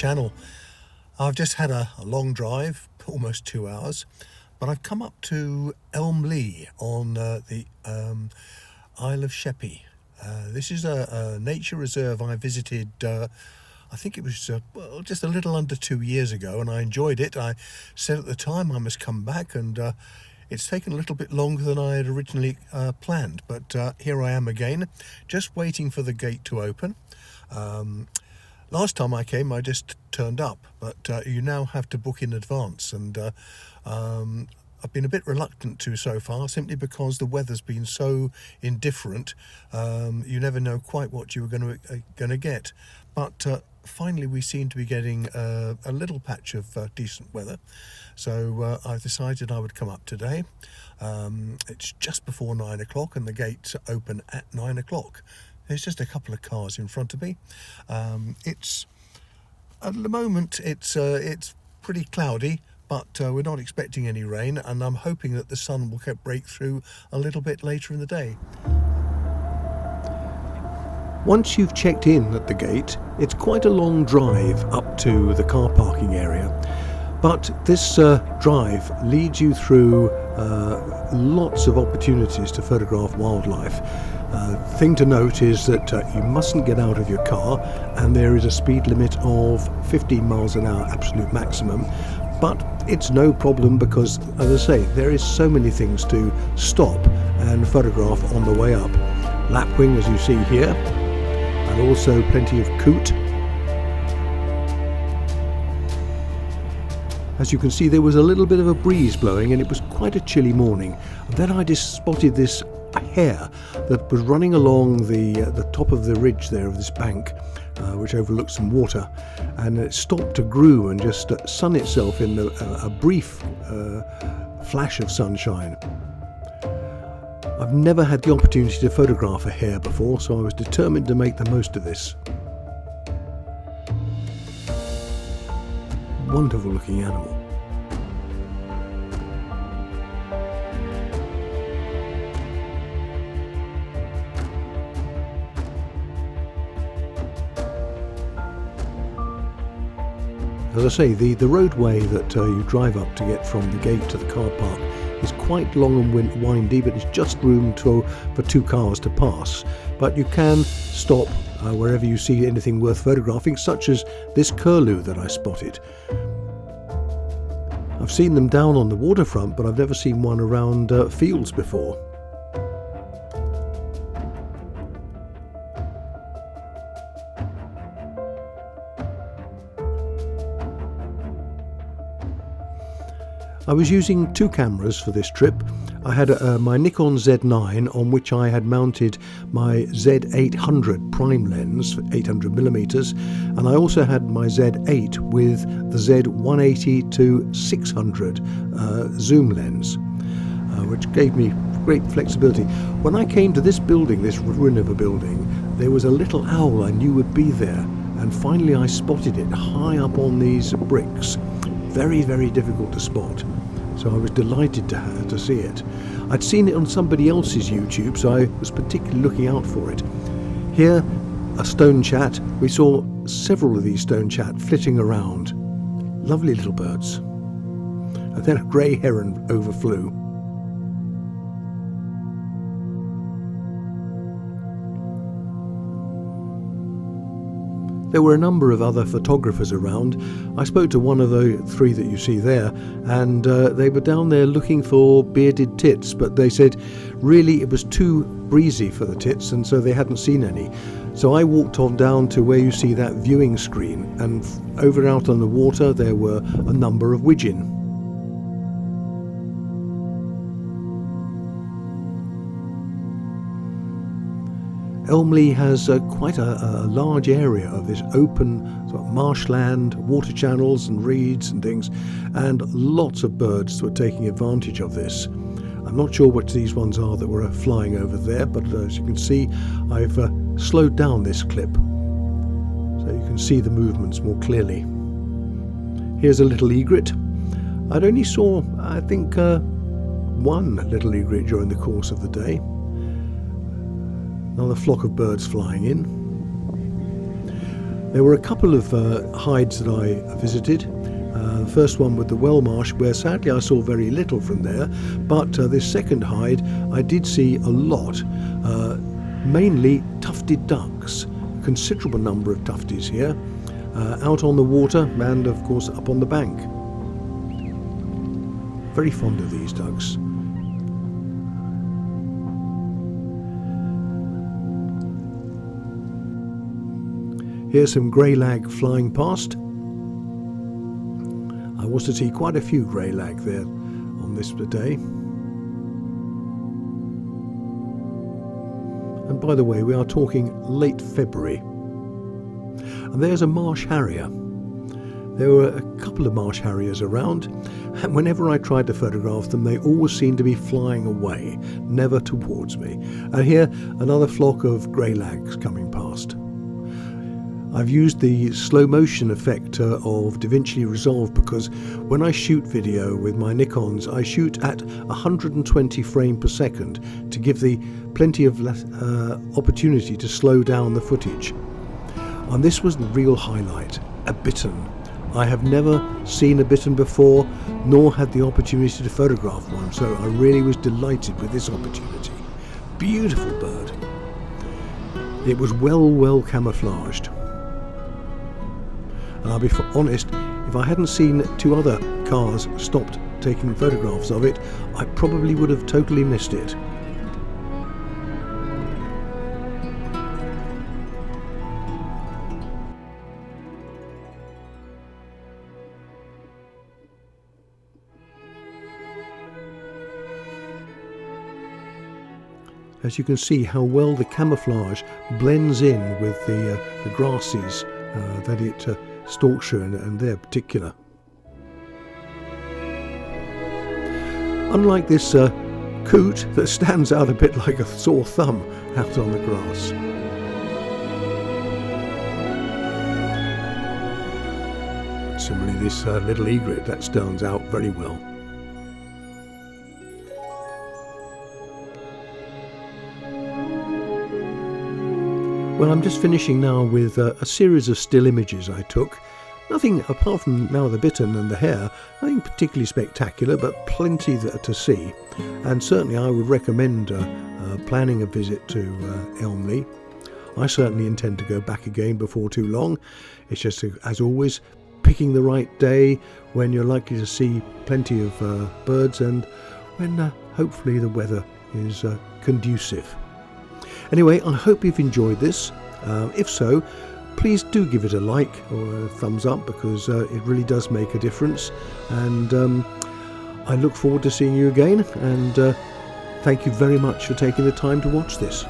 channel. I've just had a long drive, almost 2 hours, but I've come up to Elmley on the Isle of Sheppey. This is a nature reserve I visited, I think it was just a little under 2 years ago, and I enjoyed it. I said at the time I must come back, and it's taken a little bit longer than I had originally planned, but here I am again, just waiting for the gate to open. Last time I came, I just turned up, but you now have to book in advance, and I've been a bit reluctant to so far, simply because the weather's been so indifferent. You never know quite what you were going to get. But finally, we seem to be getting a little patch of decent weather, so I decided I would come up today. It's just before 9 o'clock, and the gates open at 9 o'clock. There's just a couple of cars in front of me. It's at the moment it's pretty cloudy, but we're not expecting any rain, and I'm hoping that the sun will break through a little bit later in the day. Once you've checked in at the gate, it's quite a long drive up to the car parking area, but this drive leads you through lots of opportunities to photograph wildlife. Thing to note is that you mustn't get out of your car, and there is a speed limit of 15 miles an hour absolute maximum, but it's no problem because, as I say, there is so many things to stop and photograph on the way up. Lapwing, as you see here, and also plenty of coot. As you can see, there was a little bit of a breeze blowing, and it was quite a chilly morning. And then I just spotted this hare that was running along the top of the ridge there of this bank, which overlooks some water, and it stopped to groom and just sun itself in a brief flash of sunshine. I've never had the opportunity to photograph a hare before, so I was determined to make the most of this. Wonderful looking animal. As I say, the roadway that you drive up to get from the gate to the car park is quite long and windy, but it's just room for 2 cars to pass. But you can stop wherever you see anything worth photographing, such as this curlew that I spotted. I've seen them down on the waterfront, but I've never seen one around fields before. I was using 2 cameras for this trip. I had my Nikon Z9, on which I had mounted my Z800 prime lens, 800mm, and I also had my Z8 with the Z180 to 600 zoom lens, which gave me great flexibility. When I came to this building, this ruin of a building, there was a little owl I knew would be there, and finally I spotted it high up on these bricks. Very, very difficult to spot, so I was delighted to see it. I'd seen it on somebody else's YouTube, so I was particularly looking out for it. Here, a stone chat. We saw several of these stone chat flitting around. Lovely little birds. And then a grey heron overflew. There were a number of other photographers around. I spoke to one of the 3 that you see there, and they were down there looking for bearded tits, but they said really it was too breezy for the tits, and so they hadn't seen any. So I walked on down to where you see that viewing screen, and over out on the water there were a number of widgeon. Elmley has quite a large area of this open sort of marshland, water channels and reeds and things, and lots of birds were taking advantage of this. I'm not sure which these ones are that were flying over there, but as you can see, I've slowed down this clip so you can see the movements more clearly. Here's a little egret. I'd only saw, I think, 1 little egret during the course of the day. Another flock of birds flying in. There were a couple of hides that I visited. The first one with the well marsh, where sadly I saw very little from there, but this second hide I did see a lot, mainly tufted ducks, a considerable number of tufties here, out on the water and of course up on the bank. Very fond of these ducks. Here's some grey lag flying past. I was to see quite a few grey lag there on this day. And by the way, we are talking late February. And there's a marsh harrier. There were a couple of marsh harriers around, and whenever I tried to photograph them, they always seemed to be flying away, never towards me. And here, another flock of grey lags coming past. I've used the slow motion effect of DaVinci Resolve because when I shoot video with my Nikons, I shoot at 120 frames per second to give the plenty of opportunity to slow down the footage. And this was the real highlight, a bittern. I have never seen a bittern before, nor had the opportunity to photograph one, so I really was delighted with this opportunity. Beautiful bird. It was well camouflaged. And I'll be honest, if I hadn't seen two other cars stopped taking photographs of it, I probably would have totally missed it. As you can see how well the camouflage blends in with the grasses that it stalks through, and they're particular. Unlike this coot that stands out a bit like a sore thumb out on the grass. Similarly, this little egret that stands out very well. Well, I'm just finishing now with a series of still images I took. Nothing, apart from now the bittern and the hare, nothing particularly spectacular, but plenty to see. And certainly I would recommend planning a visit to Elmley. I certainly intend to go back again before too long. It's just, as always, picking the right day when you're likely to see plenty of birds and when hopefully the weather is conducive. Anyway, I hope you've enjoyed this. If so, please do give it a like or a thumbs up, because it really does make a difference. And I look forward to seeing you again, and thank you very much for taking the time to watch this.